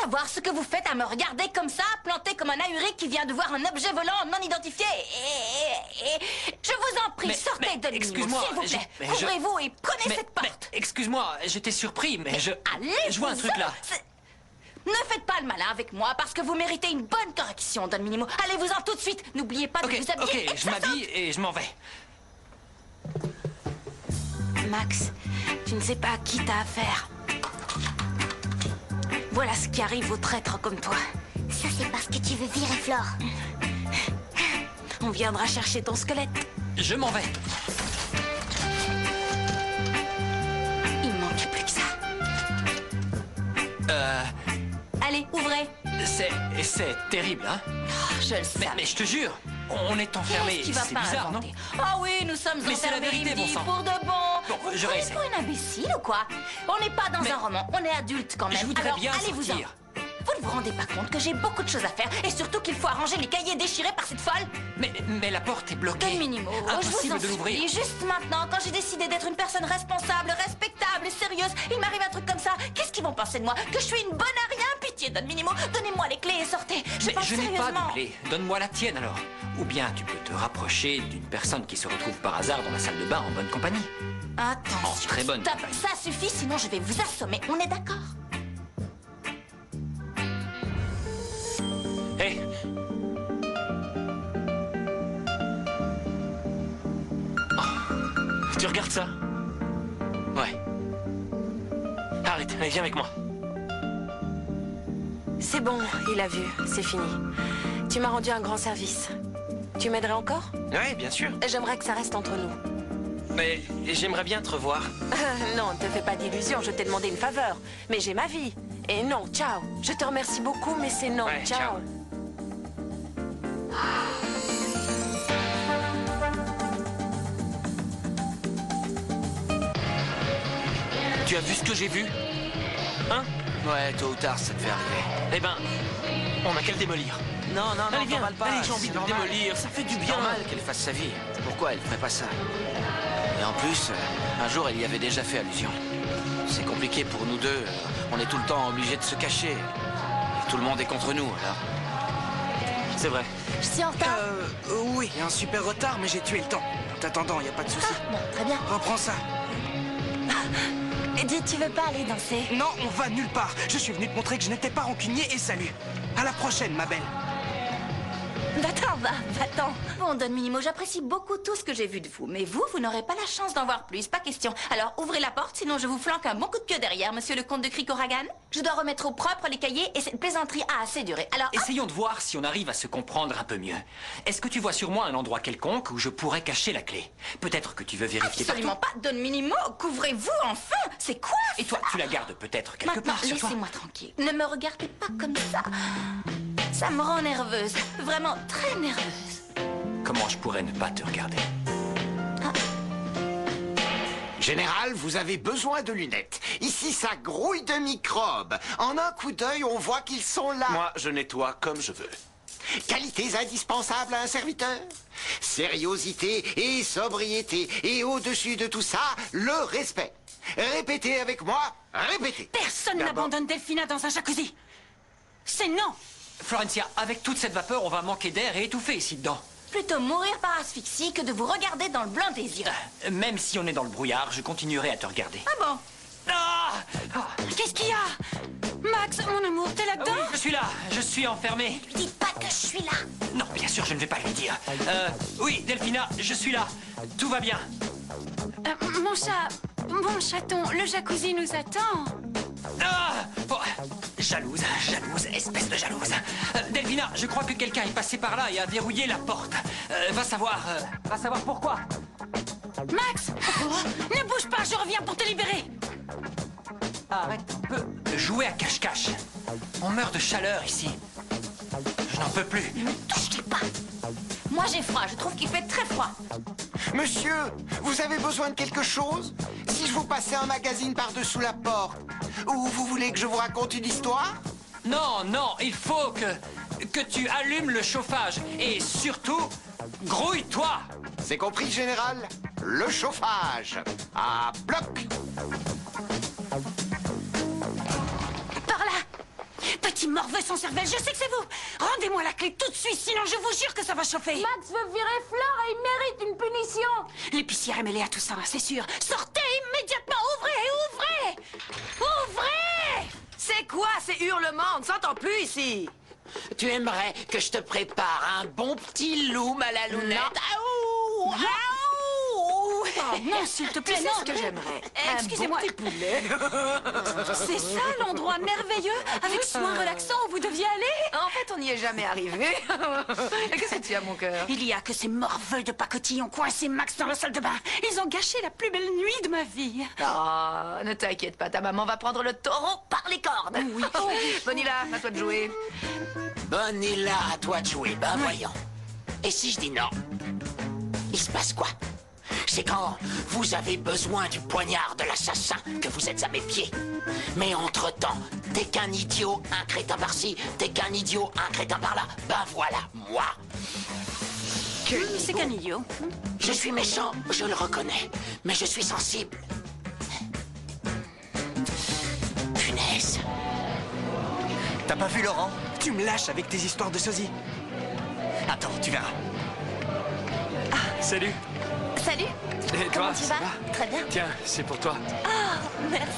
savoir ce que vous faites à me regarder comme ça, planté comme un ahuri qui vient de voir un objet volant non identifié et... Je vous en prie, sortez de l'île, s'il vous plaît. Couvrez-vous et prenez cette porte. Excuse-moi, j'étais surpris, mais je vois un truc là. Ne faites pas le malin avec moi, parce que vous méritez une bonne correction, Don Minimo. Allez-vous-en tout de suite. N'oubliez pas de vous habiller. Ok, je m'habille et je m'en vais. Max, tu ne sais pas à qui t'as affaire. Voilà ce qui arrive aux traîtres comme toi. Ça, c'est parce que tu veux virer Flore. On viendra chercher ton squelette. Je m'en vais. Il manquait plus que ça. Allez, ouvrez. C'est terrible, hein? Oh, je le sais. Mais je te jure, on est enfermés. C'est bizarre, non? Ah oui, nous sommes enfermés, c'est la vérité, bon sang. pour de bon. Bon, je réessaie. Pour une imbécile ou quoi? On n'est pas dans un roman, on est adulte quand même. Je voudrais bien allez-vous-en. sortir. Vous ne vous rendez pas compte que j'ai beaucoup de choses à faire et surtout qu'il faut arranger les cahiers déchirés par cette folle? Mais la porte est bloquée. Don Minimo, je vous Impossible en de l'ouvrir. supplie, juste maintenant, quand j'ai décidé d'être une personne responsable, respectable et sérieuse, il m'arrive un truc comme ça. Qu'est-ce qu'ils vont penser de moi? Que je suis une bonne à rien? Pitié, Don Minimo, donnez-moi les clés et sortez. Mais je n'ai pas sérieusement. de clé. Donne-moi la tienne alors. Ou bien tu peux te rapprocher d'une personne qui se retrouve par hasard dans la salle de bain en bonne compagnie. Attention, très bonne. stop, ça suffit, sinon je vais vous assommer. On est d'accord? Hé! Oh, tu regardes ça? Ouais. Arrête, allez, viens avec moi. C'est bon, il a vu, c'est fini. Tu m'as rendu un grand service. Tu m'aiderais encore? Ouais, bien sûr. J'aimerais que ça reste entre nous. Mais j'aimerais bien te revoir. Non, ne te fais pas d'illusions, je t'ai demandé une faveur. Mais j'ai ma vie. Et non, ciao. Je te remercie beaucoup, mais c'est non, Ouais, ciao. ciao. Tu as vu ce que j'ai vu? Hein? Ouais, tôt ou tard, ça te fait arriver. Eh ben, on n'a qu'à le démolir. Non, Allez, viens, t'emballe pas. allez, j'ai envie c'est de le normal. démolir, ça fait du C'est bien. normal qu'elle fasse sa vie. Pourquoi elle ferait pas ça? Et en plus, un jour, elle y avait déjà fait allusion. C'est compliqué pour nous deux. On est tout le temps obligés de se cacher. Et tout le monde est contre nous, alors. C'est vrai. Je suis en retard. Oui, un super retard, mais j'ai tué le temps. En t'attendant, y a pas de souci. Bon, très bien. Reprends ça. Dis, tu veux pas aller danser? Non, on va nulle part. Je suis venu te montrer que je n'étais pas rancunier et salut. À la prochaine, ma belle. Va-t'en, va-t'en. Bon, Don Minimo, j'apprécie beaucoup tout ce que j'ai vu de vous. Mais vous n'aurez pas la chance d'en voir plus, pas question. Alors, ouvrez la porte, sinon je vous flanque un bon coup de pied derrière, monsieur le comte de Krikoragan. Je dois remettre au propre les cahiers et cette plaisanterie a assez duré. Alors, Essayons de voir si on arrive à se comprendre un peu mieux. Est-ce que tu vois sur moi un endroit quelconque où je pourrais cacher la clé? Peut-être que tu veux vérifier absolument partout. pas, Don Minimo. Couvrez-vous, enfin. C'est quoi Et toi, tu la gardes peut-être quelque Maintenant, part sur toi. laissez-moi tranquille. Ne me regardez pas comme ça. Ça me rend nerveuse. Vraiment très nerveuse. Comment je pourrais ne pas te regarder? Général, vous avez besoin de lunettes. Ici, ça grouille de microbes. En un coup d'œil, on voit qu'ils sont là. Moi, je nettoie comme je veux. Qualités indispensables à un serviteur. Sériosité et sobriété. Et au-dessus de tout ça, le respect. Répétez avec moi, répétez. Personne n'abandonne Delphina dans un jacuzzi. C'est non. Florencia, avec toute cette vapeur, on va manquer d'air et étouffer ici dedans. Plutôt mourir par asphyxie que de vous regarder dans le blanc des yeux. Même si on est dans le brouillard, je continuerai à te regarder. Ah bon? Ah Qu'est-ce qu'il y a? Max, mon amour, t'es là-dedans? Oui, je suis là, je suis enfermé. Dites pas que je suis là. Non, bien sûr, je ne vais pas lui dire. Oui, Delphina, je suis là. Tout va bien. Mon chaton, le jacuzzi nous attend. Ah oh, jalouse, espèce de jalouse. Delphina, je crois que quelqu'un est passé par là et a verrouillé la porte. Va savoir pourquoi. Max! Ne bouge pas, je reviens pour te libérer. Arrête un peu de jouer à cache-cache. On meurt de chaleur ici. Je n'en peux plus. Ne me touchez pas. Moi j'ai froid, je trouve qu'il fait très froid. Monsieur, vous avez besoin de quelque chose? Si je vous passais un magazine par-dessous la porte, ou vous voulez que je vous raconte une histoire? Non, il faut que tu allumes le chauffage. Et surtout, grouille-toi. C'est compris, général? Le chauffage. À bloc. Par là. Petit petit morveux sans cervelle, je sais que c'est vous. Rendez-moi la clé tout de suite, sinon je vous jure que ça va chauffer. Max veut virer Flore et il mérite une punition. L'épicière est mêlée à tout ça, c'est sûr. Sortez immédiatement, ouvrez, ouvrez. Ouvrez! C'est quoi ces hurlements? On ne s'entend plus ici. Tu aimerais que je te prépare un bon petit loum à la lounette? Aouh! Oh non, s'il te plaît, Tu sais non. ce que j'aimerais? Excusez-moi. Un bon petit poulet. C'est ça l'endroit merveilleux, avec soin relaxant où vous deviez aller? En fait, on n'y est jamais arrivé. Et qu'est-ce que tu as, mon cœur? Il y a que ces morveux de pacotille ont coincé Max dans la salle de bain. Ils ont gâché la plus belle nuit de ma vie. Oh, ne t'inquiète pas, ta maman va prendre le taureau par les cornes. Oui. Bonilla, à toi de jouer. Bonilla, à toi de jouer. Ben voyons. Et si je dis non? Il se passe quoi? C'est quand vous avez besoin du poignard de l'assassin que vous êtes à mes pieds. Mais entre-temps, t'es qu'un idiot, un crétin par-ci, t'es qu'un idiot, un crétin par-là. Ben voilà, moi. C'est qu'un idiot. Je suis méchant, je le reconnais, mais je suis sensible. Punaise. T'as pas vu Laurent? Tu me lâches avec tes histoires de sosie. Attends, tu verras. Salut. Salut. Et Comment toi, tu ça vas? va? Très bien. Tiens, c'est pour toi. Merci.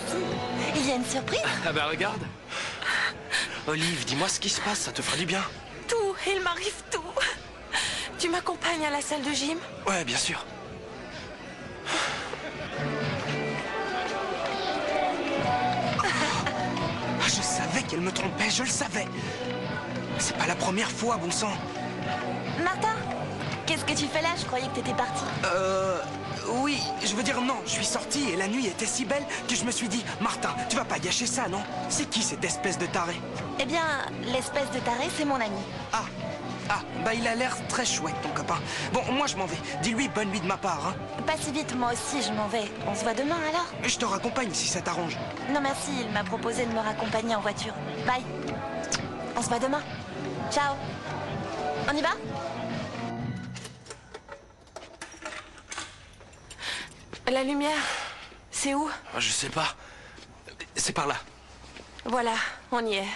Il y a une surprise? Ah bah regarde. Olive, dis-moi ce qui se passe, ça te fera du bien. Tout, il m'arrive tout. Tu m'accompagnes à la salle de gym? Ouais, bien sûr. Je savais qu'elle me trompait, je le savais. C'est pas la première fois, bon sang. Martin, qu'est-ce que tu fais là? Je croyais que t'étais parti. Oui, je veux dire non, je suis sorti et la nuit était si belle que je me suis dit, Martin, tu vas pas gâcher ça, non? C'est qui cette espèce de taré? Eh bien, l'espèce de taré, c'est mon ami. Ah, bah il a l'air très chouette, ton copain. Bon, moi je m'en vais. Dis-lui bonne nuit de ma part, hein. Pas si vite, moi aussi, je m'en vais. On se voit demain, alors? Je te raccompagne si ça t'arrange. Non, merci, il m'a proposé de me raccompagner en voiture. Bye. On se voit demain. Ciao. On y va? La lumière, c'est où? Je sais pas. C'est par là. Voilà, on y est.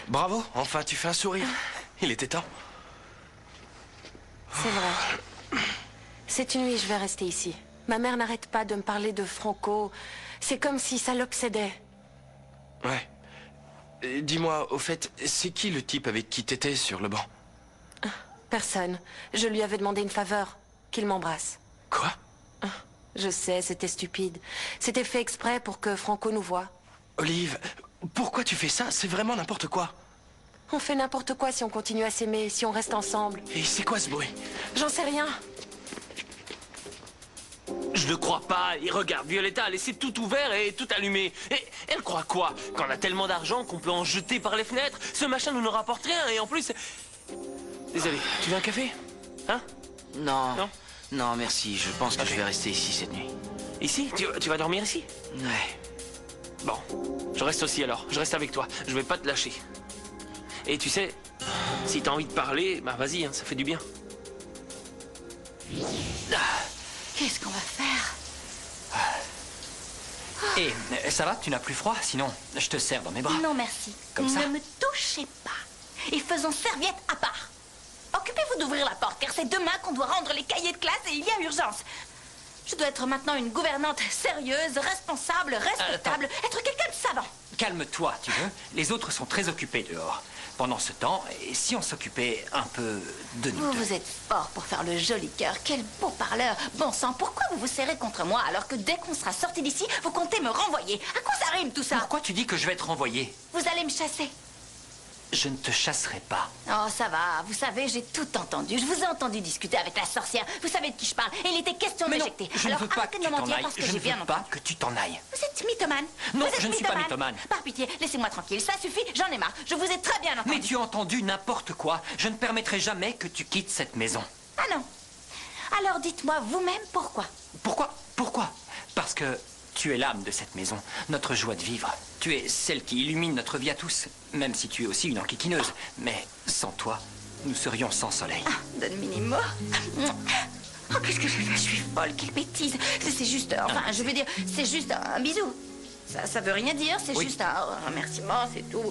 Bravo, enfin tu fais un sourire. Il était temps. C'est vrai. Cette nuit, je vais rester ici. Ma mère n'arrête pas de me parler de Franco. C'est comme si ça l'obsédait. Ouais. Dis-moi, au fait, c'est qui le type avec qui t'étais sur le banc? Personne. Je lui avais demandé une faveur. Qu'il m'embrasse. Quoi? Je sais, c'était stupide. C'était fait exprès pour que Franco nous voie. Olive, pourquoi tu fais ça? C'est vraiment n'importe quoi. On fait n'importe quoi si on continue à s'aimer, si on reste ensemble. Et c'est quoi ce bruit? J'en sais rien. Je ne crois pas. Et regarde, Violetta a laissé tout ouvert et tout allumé. Et elle croit quoi? Qu'on a tellement d'argent qu'on peut en jeter par les fenêtres? Ce machin nous ne rapporte rien et en plus... Désolé, tu veux un café? Hein? Non. Non? Non, merci. Je pense que je vais rester ici cette nuit. Ici? Tu vas dormir ici? Ouais. Bon, je reste aussi alors. Je reste avec toi. Je vais pas te lâcher. Et tu sais, si t'as envie de parler, bah vas-y, hein, ça fait du bien. Qu'est-ce qu'on va faire? Et ça va? Tu n'as plus froid? Sinon, je te serre dans mes bras. Non, merci. Comme ça? Ne me touchez pas. Et faisons serviette à part. Occupez-vous d'ouvrir la porte, car c'est demain qu'on doit rendre les cahiers de classe et il y a urgence. Je dois être maintenant une gouvernante sérieuse, responsable, respectable, être quelqu'un de savant. Calme-toi, tu veux? Les autres sont très occupés dehors. Pendant ce temps, et si on s'occupait un peu de nous deux? Vous êtes fort pour faire le joli cœur. Quel beau parleur. Bon sang, pourquoi vous vous serrez contre moi alors que dès qu'on sera sorti d'ici, vous comptez me renvoyer? À quoi ça rime tout ça? Pourquoi tu dis que je vais te renvoyer? Vous allez me chasser. Je ne te chasserai pas. Oh, ça va. Vous savez, j'ai tout entendu. Je vous ai entendu discuter avec la sorcière. Vous savez de qui je parle. Et il était question de Mais non, m'éjecter. je ne Alors veux pas arrêtez que de tu me t'en mentir ailles. parce que Je j'ai ne bien veux entendu. pas que tu t'en ailles. Vous êtes mythomane. Non, Vous êtes je ne suis pas mythomane. Par pitié, laissez-moi tranquille. Ça suffit, j'en ai marre. Je vous ai très bien entendu. Mais tu as entendu n'importe quoi. Je ne permettrai jamais que tu quittes cette maison. Ah non. Alors dites-moi vous-même pourquoi. Pourquoi? Parce que tu es l'âme de cette maison, notre joie de vivre. Tu es celle qui illumine notre vie à tous, même si tu es aussi une enquiquineuse. Mais sans toi, nous serions sans soleil. Ah, donne minimo. Oh, qu'est-ce que j'ai fait? Je suis folle, quelle bêtise. C'est juste... Enfin, je veux dire, c'est juste un bisou. Ça veut rien dire, c'est juste un remerciement, c'est tout.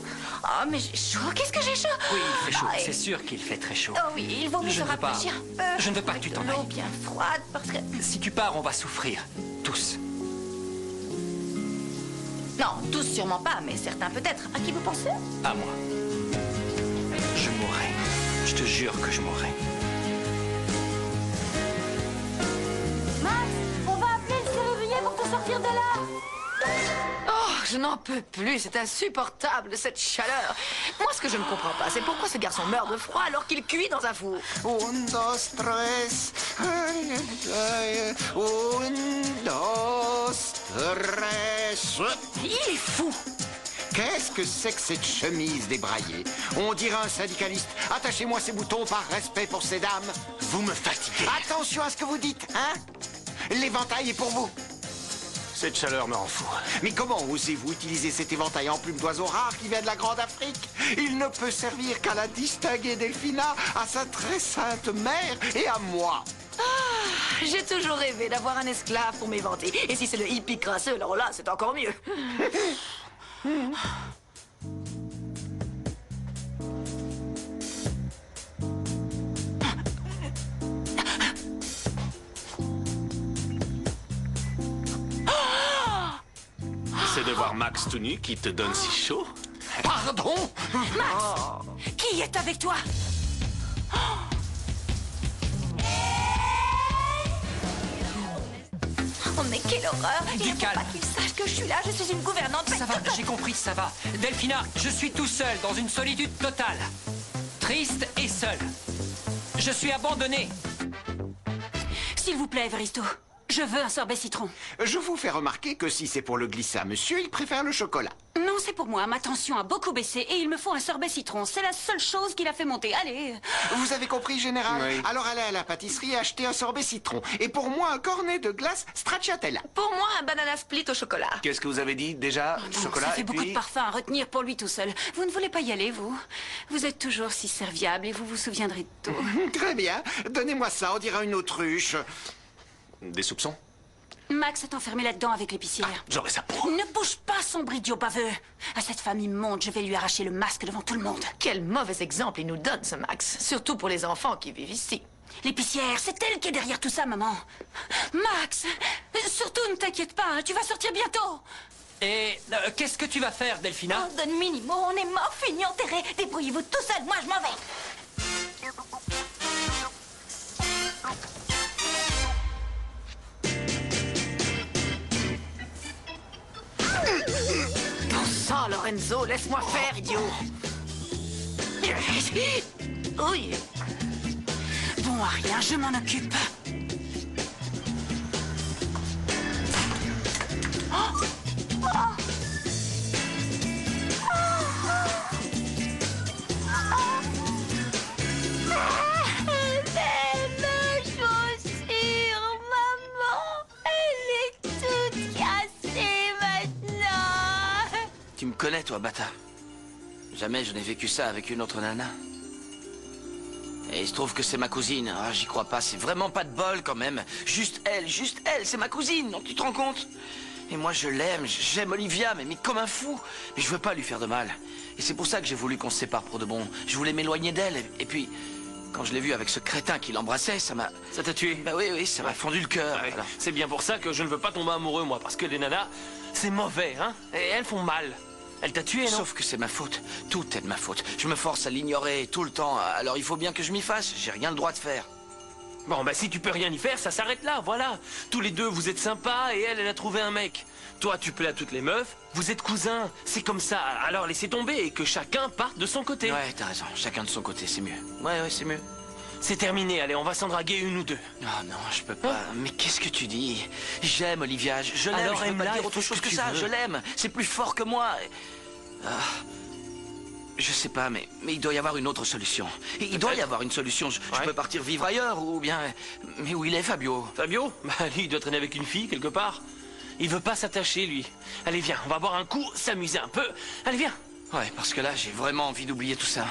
Oh, mais j'ai chaud, qu'est-ce que j'ai chaud? Oui, il fait chaud, Ah, c'est sûr qu'il fait très chaud. Oh oui, il vaut mieux se rafraîchir un peu. Je ne veux pas que tu t'en Avec de l'eau ailles. bien froide, parce que... Si tu pars, on va souffrir. Tous. Non, tous sûrement pas, mais certains peut-être. À qui vous pensez? À moi. Je mourrai. Je te jure que je mourrai. Max, on va appeler le serrurier pour te sortir de là. Oh, je n'en peux plus, c'est insupportable cette chaleur. Moi, ce que je ne comprends pas, c'est pourquoi ce garçon meurt de froid alors qu'il cuit dans un four. Un, dos, tres. Un, dos, tres. Il est fou. Qu'est-ce que c'est que cette chemise débraillée? On dirait un syndicaliste. Attachez-moi ces boutons par respect pour ces dames. Vous me fatiguez. Attention à ce que vous dites, hein? L'éventail est pour vous. Cette chaleur me rend fou. Mais comment osez-vous utiliser cet éventail en plume d'oiseau rare qui vient de la Grande Afrique? Il ne peut servir qu'à la distinguée Delphina, à sa très sainte mère et à moi. Ah, j'ai toujours rêvé d'avoir un esclave pour m'éventer. Et si c'est le hippie crasseux, alors là, c'est encore mieux. C'est de voir Max tout nu qui te donne si chaud. Pardon? Max, qui est avec toi? Oh, mais quelle horreur! Il ne faut pas qu'il sache que je suis là, je suis une gouvernante. Ça va, j'ai compris, ça va. Delphina, je suis tout seul, dans une solitude totale. Triste et seul. Je suis abandonné. S'il vous plaît, Evaristo, je veux un sorbet citron. Je vous fais remarquer que si c'est pour le glisser à monsieur, il préfère le chocolat. Non, c'est pour moi. Ma tension a beaucoup baissé et il me faut un sorbet citron. C'est la seule chose qui l'a fait monter. Allez. Vous avez compris, général? Oui. Alors allez à la pâtisserie et achetez un sorbet citron. Et pour moi, un cornet de glace stracciatella. Pour moi, un banana split au chocolat. Qu'est-ce que vous avez dit déjà? Bon, Chocolat ça fait et beaucoup puis... de parfum à retenir pour lui tout seul. Vous ne voulez pas y aller, vous? Vous êtes toujours si serviable et vous vous souviendrez de tout. Très bien. Donnez-moi ça, on dirait une autruche. Des soupçons? Max est enfermé là-dedans avec l'épicière. J'aurais ça pour... Ne bouge pas, sombre idiot baveux. À cette femme immonde, je vais lui arracher le masque devant tout le monde. Quel mauvais exemple il nous donne, ce Max. Surtout pour les enfants qui vivent ici. L'épicière, c'est elle qui est derrière tout ça, maman. Max, surtout ne t'inquiète pas, hein, tu vas sortir bientôt. Et qu'est-ce que tu vas faire, Delphina? Oh, Don Minimo, on est mort, fini, enterré. Débrouillez-vous tout seul, moi je m'en vais. Bon sang, Lorenzo, laisse-moi faire, idiot. Oui. Bon, à rien, je m'en occupe. Mes chaussures, maman, elle est toute cassée maintenant. Tu me connais, toi, bâtard. Jamais je n'ai vécu ça avec une autre nana. Et il se trouve que c'est ma cousine. Ah, j'y crois pas, c'est vraiment pas de bol quand même. Juste elle, c'est ma cousine, donc tu te rends compte? Et moi je l'aime, j'aime Olivia, mais comme un fou. Mais je veux pas lui faire de mal. Et c'est pour ça que j'ai voulu qu'on se sépare pour de bon. Je voulais m'éloigner d'elle. Et puis, quand je l'ai vue avec ce crétin qui l'embrassait, ça m'a... Ça t'a tué? Bah oui, ça m'a fondu le cœur. Ouais, alors. c'est bien pour ça que je ne veux pas tomber amoureux, moi, parce que les nanas, c'est mauvais, hein? Et elles font mal. Elle t'a tué, non? Sauf que c'est ma faute. Tout est de ma faute. Je me force à l'ignorer tout le temps. Alors il faut bien que je m'y fasse. J'ai rien le droit de faire. Bon, bah si tu peux rien y faire, ça s'arrête là, voilà. Tous les deux, vous êtes sympas et elle a trouvé un mec. Toi, tu plais à toutes les meufs, vous êtes cousins. C'est comme ça, alors laissez tomber et que chacun parte de son côté. Ouais, t'as raison. Chacun de son côté, c'est mieux. Ouais, c'est mieux. C'est terminé, allez, on va s'en draguer une ou deux. Oh non, je peux pas. Mais qu'est-ce que tu dis? J'aime Olivia, je l'aime. Alors Je peux aime-la, pas dire fais autre ce chose que que tu ça. veux. Je l'aime. C'est plus fort que moi. Je sais pas, mais il doit y avoir une autre solution. Il doit y avoir une solution. Je peux partir vivre ailleurs ou bien... Mais où il est, Fabio? Fabio? Bah lui, il doit traîner avec une fille quelque part. Il veut pas s'attacher, lui. Allez, viens, on va boire un coup, s'amuser un peu. Allez, viens. Ouais, parce que là, j'ai vraiment envie d'oublier tout ça.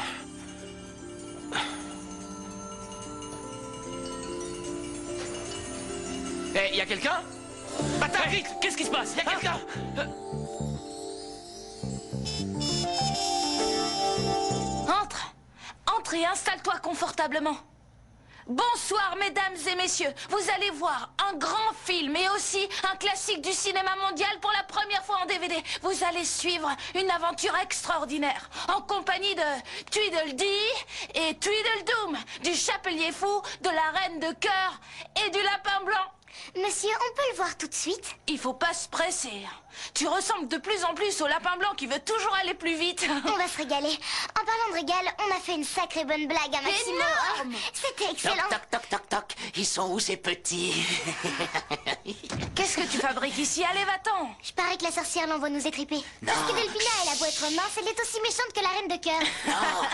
Eh, y a quelqu'un? Attends, vite! Qu'est-ce qui se passe? Il y a quelqu'un! Entre et installe-toi confortablement. Bonsoir, mesdames et messieurs. Vous allez voir un grand film et aussi un classique du cinéma mondial pour la première fois en DVD. Vous allez suivre une aventure extraordinaire en compagnie de Tweedledee et Tweedledoom, du chapelier fou, de la reine de cœur et du lapin blanc. Monsieur, on peut le voir tout de suite? Il faut pas se presser. Tu ressembles de plus en plus au lapin blanc qui veut toujours aller plus vite. On va se régaler. En parlant de régal, on a fait une sacrée bonne blague à Maximo. Énorme. C'était excellent. Toc, toc, toc, toc. Ils sont où ces petits? Qu'est-ce que tu fabriques ici? Allez, va-t'en. Je parie que la sorcière l'envoie nous étriper. Parce que Delphina, elle a beau être mince, elle est aussi méchante que la reine de cœur. Non.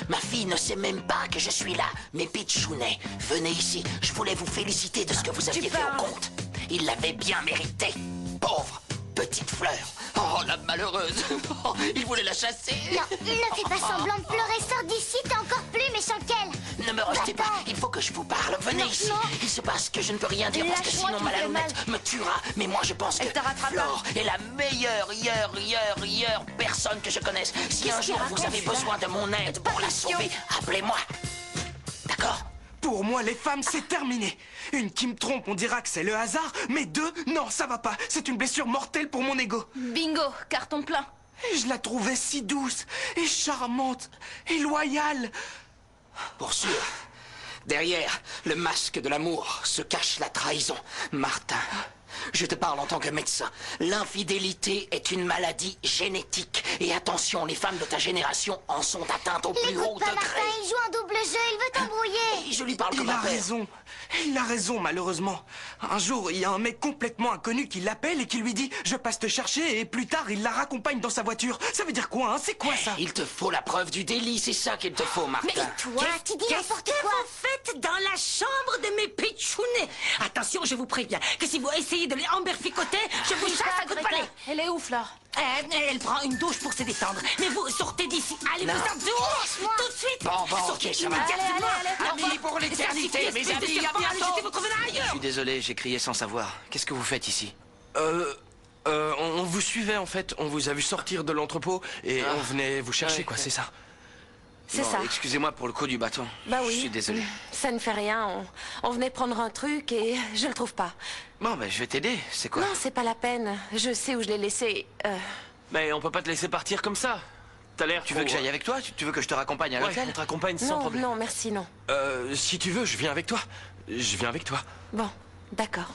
Ma fille ne sait même pas que je suis là. Mais Pitchounet, venez ici. Je voulais vous féliciter de ce que vous aviez fait au conte. Il l'avait bien mérité. Pauvre petite fleur. Oh, la malheureuse. Oh, il voulait la chasser. Non, ne fais pas semblant de pleurer. Sors d'ici, t'es encore plus méchant qu'elle. Ne me rejetez pas. Il faut que je vous parle. Venez ici. Non. Il se passe que je ne peux rien dire parce que Lâche-moi, sinon tu ma fais lunette me tuera. Mais moi, je pense que Elle te rattrape Flore est la meilleure personne que je connaisse. Si un jour vous avez besoin de mon aide pour la sauver, appelez-moi. D'accord? Pour moi, les femmes, c'est terminé. Une qui me trompe, on dira que c'est le hasard, mais deux, non, ça va pas. C'est une blessure mortelle pour mon ego. Bingo, carton plein. Et je la trouvais si douce, et charmante, et loyale. Pour sûr. Derrière le masque de l'amour se cache la trahison. Martin, je te parle en tant que médecin. L'infidélité est une maladie génétique. Et attention, les femmes de ta génération en sont atteintes au plus haut L'écoute pas, degré. Martin, il joue un double jeu, il veut t'embrouiller. Et je lui parle comme Il un a père. raison. Il a raison, malheureusement. Un jour, il y a un mec complètement inconnu qui l'appelle et qui lui dit « Je passe te chercher » et plus tard, il la raccompagne dans sa voiture. Ça veut dire quoi, hein? C'est quoi, ça? Il te faut la preuve du délit, c'est ça qu'il te faut, Martin. Toi, tu dis n'importe quoi. Faites dans la chambre de mes pitchounets. Attention, je vous préviens que si vous essayez de les emberficoter, je vous chasse à coups de balai. Elle est où, Flore? Elle prend une douche pour se détendre. Mais vous, sortez d'ici. Allez-vous en dehors. Tout de suite. Bon, Sortez ok, ça va. immédiatement. Amis pour l'éternité, mes amis, à bientôt. Jetez votre venin Je ailleurs. suis désolé, j'ai crié sans savoir. Qu'est-ce que vous faites ici? On vous suivait en fait. On vous a vu sortir de l'entrepôt et on venait vous chercher, Ouais. quoi, c'est ça. C'est Bon, ça. Excusez-moi pour le coup du bâton. Bah oui. Je suis désolé. Ça ne fait rien. On venait prendre un truc et je le trouve pas. Bon, ben, je vais t'aider. C'est quoi? Non, c'est pas la peine. Je sais où je l'ai laissé. Mais on peut pas te laisser partir comme ça. T'as l'air. Tu veux que j'aille avec toi? Tu veux que je te raccompagne à Ouais, l'hôtel? on te raccompagne sans Non, problème. non, merci, non. Si tu veux, je viens avec toi. Je viens avec toi. Bon, d'accord.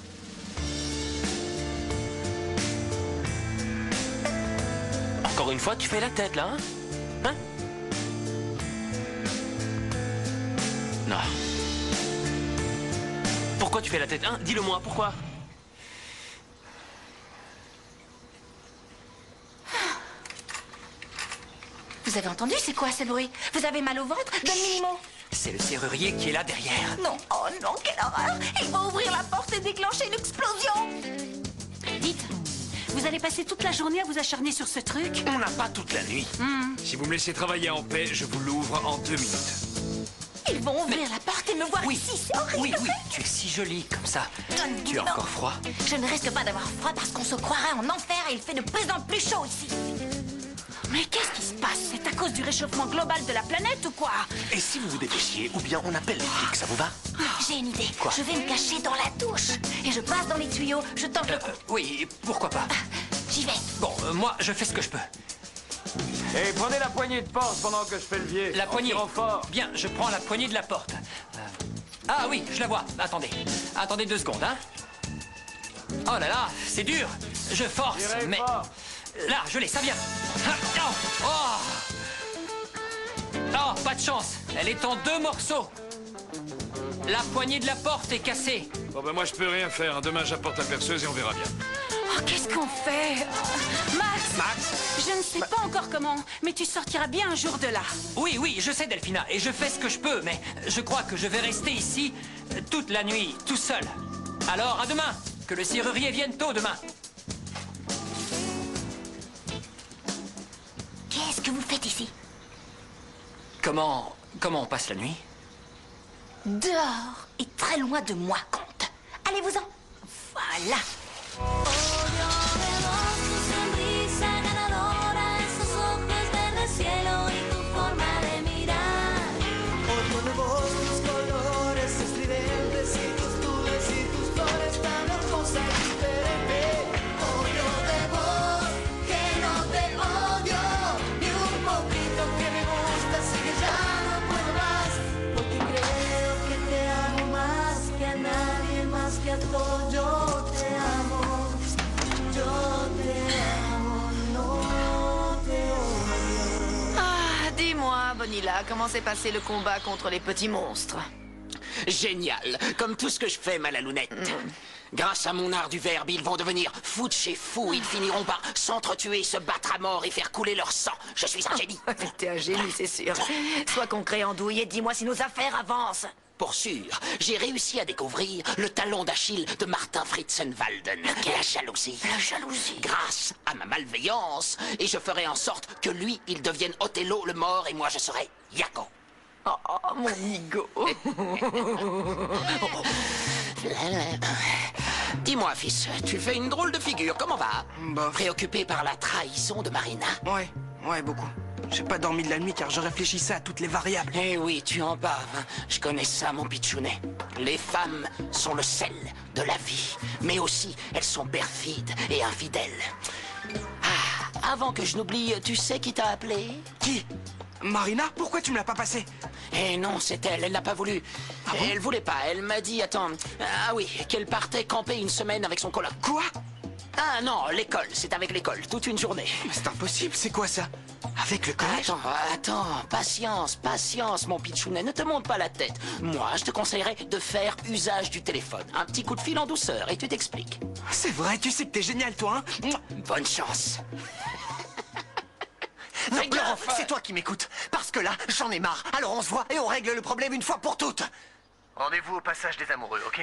Encore une fois, tu fais la tête là, hein? Hein? Non. Pourquoi tu fais la tête, hein? Dis-le-moi, pourquoi? Vous avez entendu? C'est quoi ce bruit? Vous avez mal au ventre? Donne Minimo. C'est le serrurier qui est là derrière. Non, oh non, quelle horreur! Il va ouvrir la porte et déclencher une explosion! Dites, vous allez passer toute la journée à vous acharner sur ce truc? On n'a pas toute la nuit. Si vous me laissez travailler en paix, je vous l'ouvre en 2 minutes. Ils vont ouvrir la porte et me voir ici, c'est horrible! Oui, oui, tu es si jolie comme ça. Donne Tu as Minimo. encore froid? Je ne risque pas d'avoir froid parce qu'on se croirait en enfer et il fait de plus en plus chaud ici. Mais qu'est-ce qui se passe? C'est à cause du réchauffement global de la planète ou quoi? Et si vous vous dépêchiez, ou bien on appelle les flics, ça vous va? J'ai une idée. Quoi? Je vais me cacher dans la douche et je passe dans les tuyaux, je tente le coup. Oui, pourquoi pas? J'y vais. Bon, moi, je fais ce que je peux. Et prenez la poignée de porte pendant que je fais le vieux. La poignée. En fort. Bien, je prends la poignée de la porte. Ah oui, je la vois. Attendez. Attendez 2 secondes, hein. Oh là là, c'est dur. Je force, Tirez mais... fort. Là, je l'ai, ça vient. Ah, oh. Oh, pas de chance. Elle est en 2 morceaux. La poignée de la porte est cassée. Bon ben moi je peux rien faire. Demain j'apporte la perceuse et on verra bien. Oh, qu'est-ce qu'on fait? Max, je ne sais pas encore comment, mais tu sortiras bien un jour de là. Oui, oui, je sais, Delphina, et je fais ce que je peux, mais je crois que je vais rester ici toute la nuit, tout seul. Alors, à demain. Que le serrurier vienne tôt demain. Qu'est-ce que vous faites ici? Comment on passe la nuit? Dehors et très loin de moi, comte. Allez-vous-en. Voilà. despierto, yo te amo. Yo te amo, no te odio. Ah, dis-moi, Bonilla, comment s'est passé le combat contre les petits monstres? Génial, comme tout ce que je fais, Malalounette. Grâce à mon art du verbe, ils vont devenir fous de chez fous. Ils finiront par s'entretuer, se battre à mort et faire couler leur sang. Je suis un génie. T'es un génie, c'est sûr. Sois concret, Andouille, et dis-moi si nos affaires avancent. Pour sûr, j'ai réussi à découvrir le talon d'Achille de Martin Fritzenwalden. La jalousie. La jalousie. Grâce à ma malveillance, et je ferai en sorte que lui, il devienne Othello le mort et moi je serai Iago. Oh, mon Igo. Dis-moi, fils, tu fais une drôle de figure, comment va? Bof. Préoccupé par la trahison de Marina? Ouais, beaucoup. J'ai pas dormi de la nuit car je réfléchissais à toutes les variables. Eh oui, tu en baves. Hein. Je connais ça, mon pitchounet. Les femmes sont le sel de la vie, mais aussi elles sont perfides et infidèles. Ah, avant que je n'oublie, tu sais qui t'a appelé? Qui? Marina? Pourquoi tu me l'as pas passé? Eh non, c'est elle n'a pas voulu. Ah bon? Elle voulait pas, elle m'a dit, attends, ah oui, qu'elle partait camper une semaine avec son coloc. Quoi? Ah non, l'école, c'est avec l'école, toute une journée. Mais c'est impossible, c'est quoi ça? Avec le collège? Attends, patience, mon pitchounet, ne te monte pas la tête. Moi, je te conseillerais de faire usage du téléphone. Un petit coup de fil en douceur et tu t'expliques. C'est vrai, tu sais que t'es génial, toi, hein? Bonne chance. Non, Laurent, c'est toi qui m'écoutes. Parce que là, j'en ai marre. Alors on se voit et on règle le problème une fois pour toutes. Rendez-vous au passage des amoureux, ok?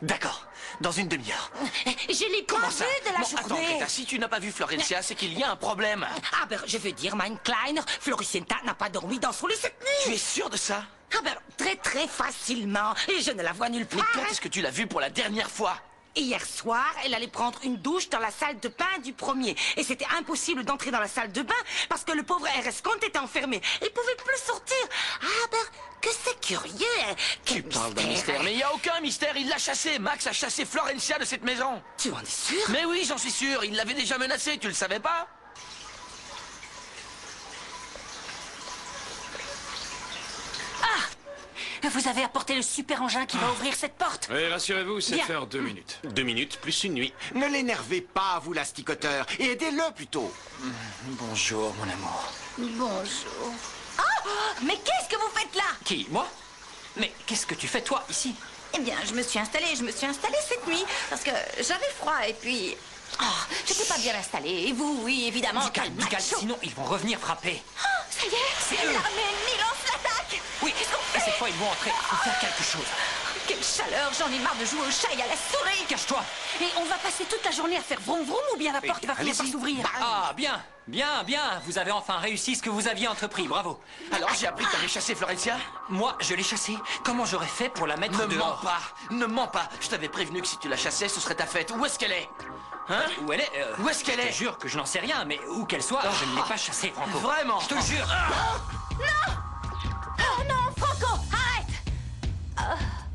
D'accord, dans une demi-heure. Je l'ai pas vu de la journée. Attends, Greta, si tu n'as pas vu Florencia, c'est qu'il y a un problème. Ah ben, je veux dire, mein Kleiner, Floricienta n'a pas dormi dans son lit cette nuit. Tu es sûr de ça? Ah ben, très facilement. Et je ne la vois nulle part. Mais quand est-ce que tu l'as vue pour la dernière fois? Hier soir, elle allait prendre une douche dans la salle de bain du premier. Et c'était impossible d'entrer dans la salle de bain parce que le pauvre RS Comte était enfermé. Il pouvait plus sortir. Ah ben, que c'est curieux. Tu parles d'un mystère, mais il n'y a aucun mystère. Il l'a chassé. Max a chassé Florencia de cette maison. Tu en es sûr? Mais oui, j'en suis sûr. Il l'avait déjà menacé. Tu le savais pas? Vous avez apporté le super engin qui va ouvrir cette porte. Oui, rassurez-vous, c'est Bien. faire 2 minutes. 2 minutes plus une nuit. Ne l'énervez pas, vous l'asticoteur, et aidez-le plutôt. Bonjour, mon amour. Bonjour. Oh, mais qu'est-ce que vous faites là? Qui? Moi? Mais qu'est-ce que tu fais, toi, ici? Eh bien, je me suis installée cette nuit parce que j'avais froid et puis... Oh, j'étais pas bien installée. Et vous, oui, évidemment. Du calme, sinon ils vont revenir frapper. Oh, ça y est, C'est eux. l'armée ennemie lance l'attaque. Oui, et cette fois, ils vont entrer. Il faut faire quelque chose. Quelle chaleur, j'en ai marre de jouer au chat et à la souris. Cache-toi. Et on va passer toute la journée à faire vroom vroom ou bien la porte va finir par s'ouvrir? Ah, bien. Vous avez enfin réussi ce que vous aviez entrepris. Bravo. Alors, j'ai appris que t'avais chassé Florencia? Moi, je l'ai chassée. Comment j'aurais fait pour la mettre dehors? Ne mens pas. Je t'avais prévenu que si tu la chassais, ce serait ta fête. Où est-ce qu'elle est? Hein? Où elle est? Où est-ce qu'elle est? Je te jure que je n'en sais rien, mais où qu'elle soit, je ne l'ai pas chassée, Franco. Vraiment? Je te jure. Non! Oh non, Franco, arrête!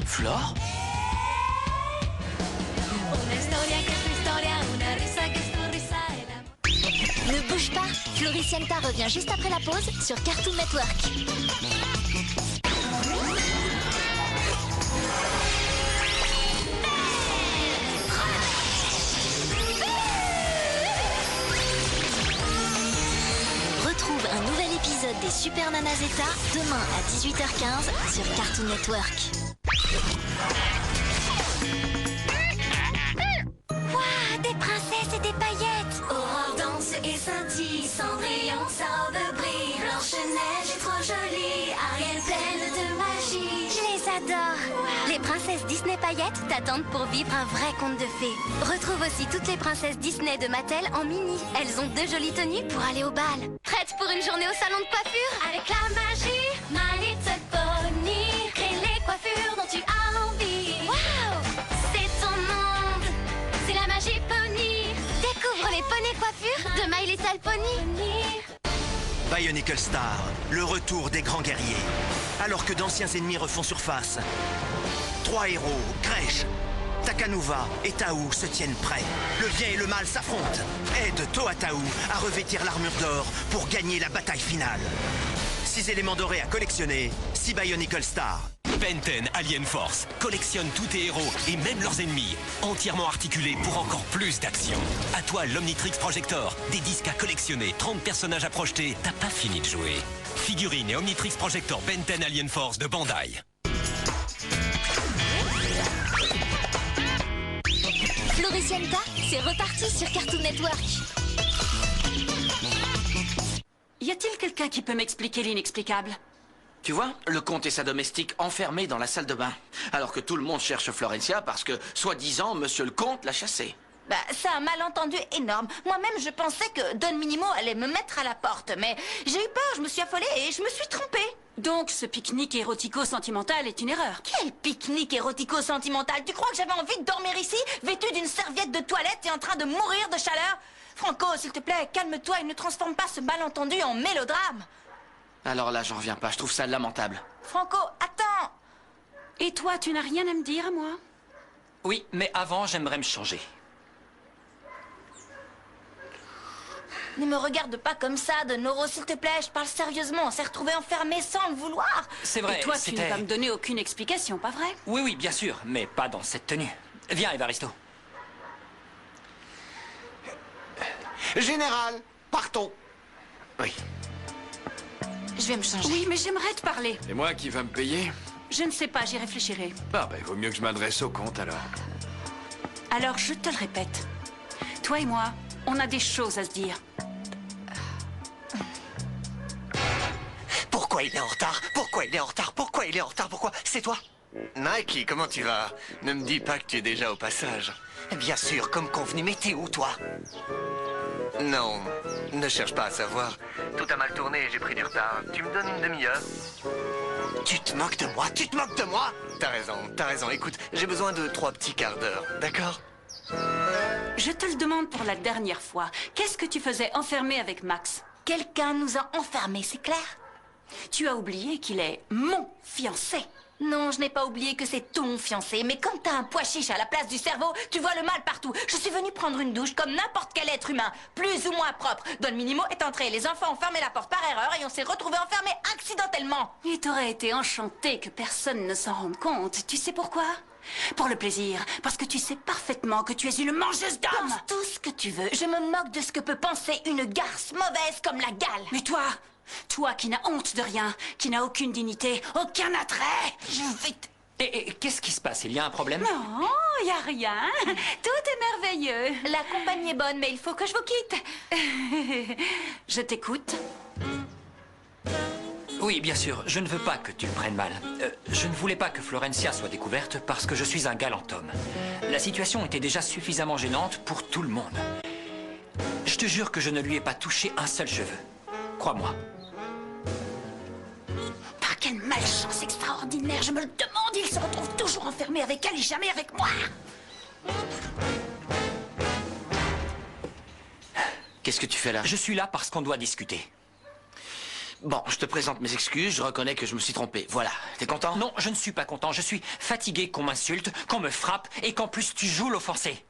Flore? Ne bouge pas, Floricienta revient juste après la pause sur Cartoon Network. Retrouve un nouvel épisode des Super Nana Zeta demain à 18h15 sur Cartoon Network. Waouh, des princesses et des paillettes! Aurore danse et scintille, Cendrillon sort de brille, Blanche-Neige est trop jolie, Ariel pleine de magie. Je les adore! Les princesses Disney paillettes t'attendent pour vivre un vrai conte de fées. Retrouve aussi toutes les princesses Disney de Mattel en mini. Elles ont 2 jolies tenues pour aller au bal. Prête pour une journée au salon de coiffure? Avec la magie, My Little Pony, crée les coiffures dont tu as envie. Waouh! C'est ton monde, c'est la magie Pony. Découvre les poneys coiffures de My Little Pony. Bionicle Star, le retour des grands guerriers. Alors que d'anciens ennemis refont surface, 3 héros, Crèche, Takanuva et Taou se tiennent prêts. Le bien et le mal s'affrontent. Aide Toa Taou à revêtir l'armure d'or pour gagner la bataille finale. 6 éléments dorés à collectionner, 6 Bionicle Star. Ben 10 Alien Force. Collectionne tous tes héros et même leurs ennemis. Entièrement articulés pour encore plus d'action. À toi l'Omnitrix Projector. Des disques à collectionner, 30 personnages à projeter. T'as pas fini de jouer. Figurine et Omnitrix Projector Ben 10 Alien Force de Bandai. Floricienta, c'est reparti sur Cartoon Network. Y a-t-il quelqu'un qui peut m'expliquer l'inexplicable? Tu vois, le comte et sa domestique enfermés dans la salle de bain. Alors que tout le monde cherche Florencia parce que, soi-disant, monsieur le comte l'a chassée. Bah, c'est un malentendu énorme. Moi-même, je pensais que Don Minimo allait me mettre à la porte, mais j'ai eu peur, je me suis affolée et je me suis trompée. Donc, ce pique-nique érotico-sentimental est une erreur. Quel pique-nique érotico-sentimental? Tu crois que j'avais envie de dormir ici, vêtue d'une serviette de toilette et en train de mourir de chaleur? Franco, s'il te plaît, calme-toi et ne transforme pas ce malentendu en mélodrame. Alors là, j'en reviens pas, je trouve ça lamentable. Franco, attends! Et toi, tu n'as rien à me dire à moi? Oui, mais avant, j'aimerais me changer. Ne me regarde pas comme ça, De Niro, s'il te plaît, je parle sérieusement, on s'est retrouvés enfermés sans le vouloir. C'est vrai, et toi, tu c'était... ne vas me donner aucune explication, pas vrai? Oui, oui, bien sûr, mais pas dans cette tenue. Viens, Evaristo. Général, partons. Oui. Je vais me changer. Oui, mais j'aimerais te parler. Et moi qui va me payer? Je ne sais pas, j'y réfléchirai. Ah ben, il vaut mieux que je m'adresse au compte alors. Alors, je te le répète. Toi et moi, on a des choses à se dire. Pourquoi il est en retard? Pourquoi il est en retard? Pourquoi il est en retard? Pourquoi? C'est toi? Nike, comment tu vas? Ne me dis pas que tu es déjà au passage. Bien sûr, comme convenu, mais t'es où, toi? Non, ne cherche pas à savoir. Tout a mal tourné et j'ai pris du retard. Tu me donnes une demi-heure? Tu te moques de moi? Tu te moques de moi? T'as raison. Écoute, j'ai besoin de 3 petits quarts d'heure, d'accord? Je te le demande pour la dernière fois. Qu'est-ce que tu faisais enfermé avec Max? Quelqu'un nous a enfermés, c'est clair? Tu as oublié qu'il est mon fiancé. Non, je n'ai pas oublié que c'est ton fiancé, mais comme t'as un pois chiche à la place du cerveau, tu vois le mal partout. Je suis venue prendre une douche comme n'importe quel être humain, plus ou moins propre. Don Minimo est entré, les enfants ont fermé la porte par erreur et on s'est retrouvés enfermés accidentellement. Et t'aurais été enchanté que personne ne s'en rende compte. Tu sais pourquoi? Pour le plaisir, parce que tu sais parfaitement que tu es une mangeuse d'hommes. Pense tout ce que tu veux, je me moque de ce que peut penser une garce mauvaise comme la gale. Mais toi qui n'as honte de rien, qui n'as aucune dignité, aucun attrait, je vais te... Et qu'est-ce qui se passe? Il y a un problème? Non, il n'y a rien. Tout est merveilleux. La compagnie est bonne, mais il faut que je vous quitte. Je t'écoute. Oui, bien sûr, je ne veux pas que tu le prennes mal. Je ne voulais pas que Florencia soit découverte parce que je suis un galant homme. La situation était déjà suffisamment gênante pour tout le monde. Je te jure que je ne lui ai pas touché un seul cheveu. Crois-moi. Par quelle malchance extraordinaire, je me le demande, il se retrouve toujours enfermé avec elle et jamais avec moi. Qu'est-ce que tu fais là? Je suis là parce qu'on doit discuter. Bon, je te présente mes excuses, je reconnais que je me suis trompé. Voilà, t'es content? Non, je ne suis pas content. Je suis fatigué qu'on m'insulte, qu'on me frappe et qu'en plus tu joues l'offensé.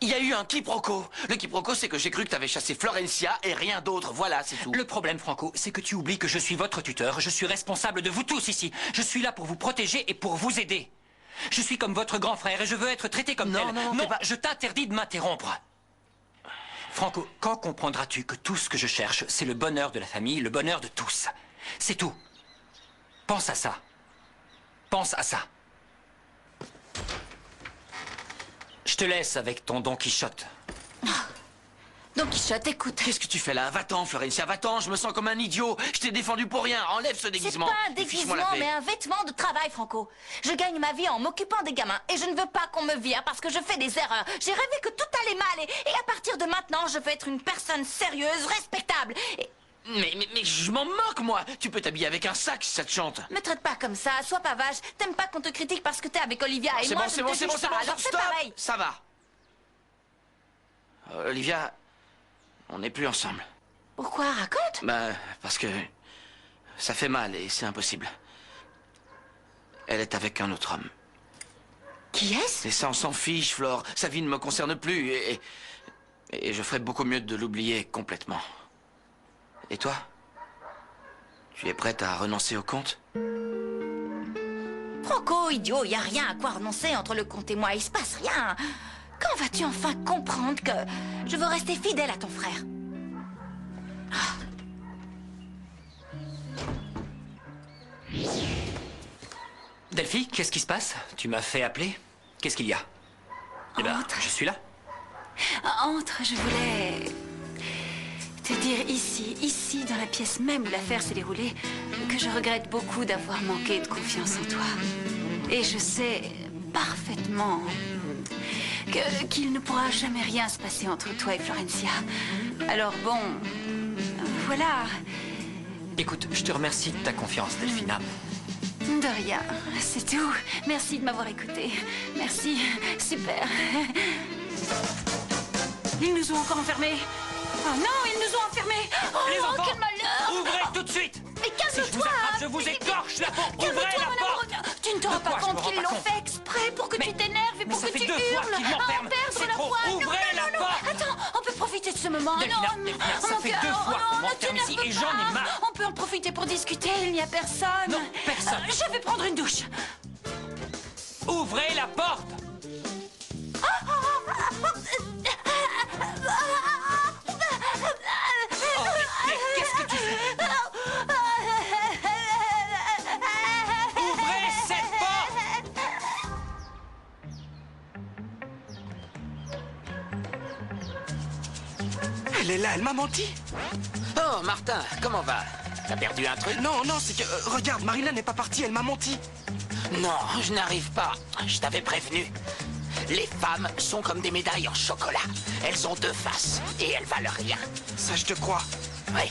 Il y a eu un quiproquo. Le quiproquo, c'est que j'ai cru que t'avais chassé Florencia et rien d'autre. Voilà, c'est tout. Le problème, Franco, c'est que tu oublies que je suis votre tuteur. Je suis responsable de vous tous ici. Je suis là pour vous protéger et pour vous aider. Je suis comme votre grand frère et je veux être traité comme tel. Non, je t'interdis de m'interrompre. Franco, quand comprendras-tu que tout ce que je cherche, c'est le bonheur de la famille, le bonheur de tous? C'est tout. Pense à ça. Pense à ça. Je te laisse avec ton Don Quichotte. Don Quichotte, écoute. Qu'est-ce que tu fais là? Va-t'en, Florencia, va-t'en. Je me sens comme un idiot. Je t'ai défendu pour rien. Enlève ce déguisement. C'est pas un déguisement, mais un vêtement de travail, Franco. Je gagne ma vie en m'occupant des gamins et je ne veux pas qu'on me vire parce que je fais des erreurs. J'ai rêvé que tout allait mal et à partir de maintenant, je veux être une personne sérieuse, respectable. Et... Mais je m'en moque, moi. Tu peux t'habiller avec un sac si ça te chante. Me traite pas comme ça, sois pas vache. T'aimes pas qu'on te critique parce que t'es avec Olivia et moi je ne te juge pas. Alors c'est pareil. Ça va. Olivia, on n'est plus ensemble. Pourquoi? Raconte. Bah, parce que ça fait mal et c'est impossible. Elle est avec un autre homme. Qui est-ce? Et ça, on s'en fiche, Flore. Sa vie ne me concerne plus et je ferais beaucoup mieux de l'oublier complètement. Et toi? Tu es prête à renoncer au compte? Franco, idiot, y a rien à quoi renoncer entre le comte et moi, il se passe rien. Quand vas-tu enfin comprendre que je veux rester fidèle à ton frère? Delphi, qu'est-ce qui se passe? Tu m'as fait appeler? Qu'est-ce qu'il y a? Eh ben, je suis là. Entre, je voulais te dire ici, dans la pièce même où l'affaire s'est déroulée, que je regrette beaucoup d'avoir manqué de confiance en toi. Et je sais parfaitement qu'il ne pourra jamais rien se passer entre toi et Florencia. Alors bon, voilà. Écoute, je te remercie de ta confiance, Delphina. De rien, c'est tout. Merci de m'avoir écouté. Merci, super. Ils nous ont encore enfermés. Oh non, ils nous ont enfermés. Oh, Les enfants, quel malheur. ouvrez tout de suite. Mais calme-toi. Si je vous attrape, je vous écorche la peau. Ouvrez la porte. Tu ne te rends pas compte qu'ils l'ont fait exprès pour que tu t'énerves et pour que tu hurles. fois qu'ils m'enferment. C'est trop. Ouvrez la porte. Attends, on peut profiter de ce moment. Delphina, ça fait 2 fois qu'on m'enferme ici et j'en ai marre. On peut en profiter pour discuter, il n'y a personne. Non, personne. Je vais prendre une douche. Ouvrez la porte. Qu'est-ce que tu fais? Ouvrez cette porte. Elle est là, elle m'a menti. Oh, Martin, comment va? T'as perdu un truc? Non, c'est que... regarde, Marilla n'est pas partie, elle m'a menti. Non, je n'arrive pas. Je t'avais prévenu. Les femmes sont comme des médailles en chocolat. Elles ont 2 faces et elles valent rien. Ça, je te crois. Oui.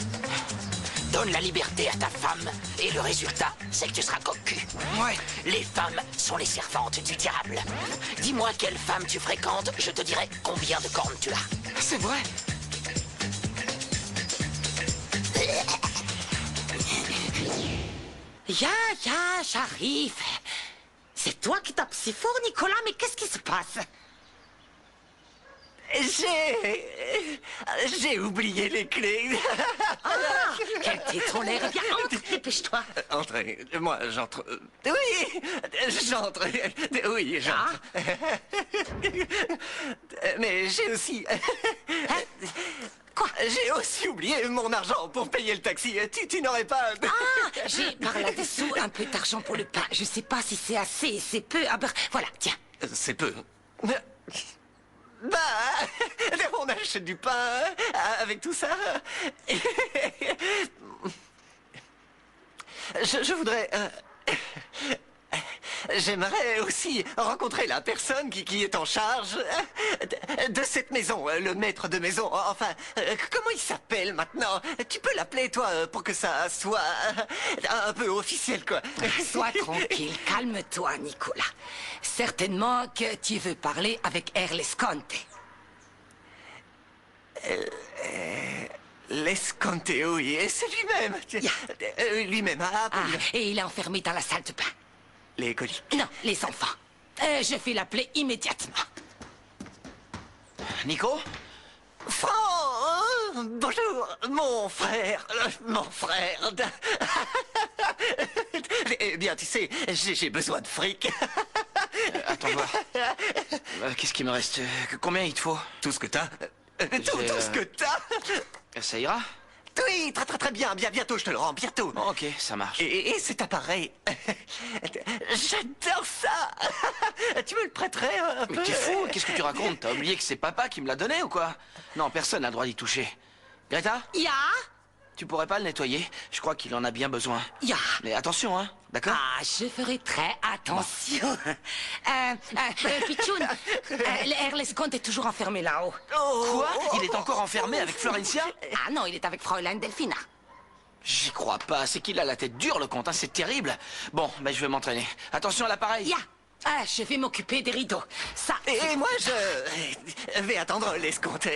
Donne la liberté à ta femme et le résultat, c'est que tu seras cocu. Ouais. Les femmes sont les servantes du diable. Dis-moi quelle femme tu fréquentes, je te dirai combien de cornes tu as. C'est vrai. Ya, j'arrive. C'est toi qui tapes si fort, Nicolas, mais qu'est-ce qui se passe? J'ai oublié les clés. Ah, quel tétronnaire. Viens, entre, dépêche-toi. Entrez. Moi, j'entre. Oui, j'entre. Oui, j'entre. Mais j'ai aussi... Quoi? J'ai aussi oublié mon argent pour payer le taxi. Tu n'aurais pas... Ah, j'ai par là-dessous un peu d'argent pour le pain. Je sais pas si c'est assez, c'est peu. Ah ben, voilà, tiens. C'est peu. Bah, on achète du pain avec tout ça. Je voudrais... J'aimerais aussi rencontrer la personne qui est en charge de cette maison, le maître de maison. Enfin, comment il s'appelle maintenant? Tu peux l'appeler, toi, pour que ça soit un peu officiel, quoi. Sois tranquille, calme-toi, Nicolas. Certainement que tu veux parler avec Erlesconte. Lesconte, oui, c'est lui-même. Lui-même, Et il est enfermé dans la salle de bain. Les colis. Non, les enfants. Je vais l'appeler immédiatement. Nico? Bonjour, mon frère. Eh bien, tu sais, j'ai besoin de fric. Attends voir. Qu'est-ce qu'il me reste? Combien il te faut? Tout ce que t'as. Tout ce que t'as. Ça ira? Oui, très bien. Bientôt, je te le rends, bientôt. Oh, ok, ça marche. Et cet appareil, j'adore ça. Tu me le prêterais un peu? Mais t'es fou, qu'est-ce que tu racontes? T'as oublié que c'est papa qui me l'a donné ou quoi? Non, personne n'a le droit d'y toucher. Greta? Ya? Tu pourrais pas le nettoyer? Je crois qu'il en a bien besoin. Ya? Mais attention, hein, d'accord? Ah, je ferai très attention. Pichoun, Erlesconte est toujours enfermé là-haut. Quoi? Il est encore enfermé avec Florencia? Ah non, il est avec Fräulein Delphina. J'y crois pas, c'est qu'il a la tête dure, le comte, hein, c'est terrible. Bon, ben je vais m'entraîner. Attention à l'appareil. Ya! Je vais m'occuper des rideaux. Ça. Et moi, je vais attendre l'escompte.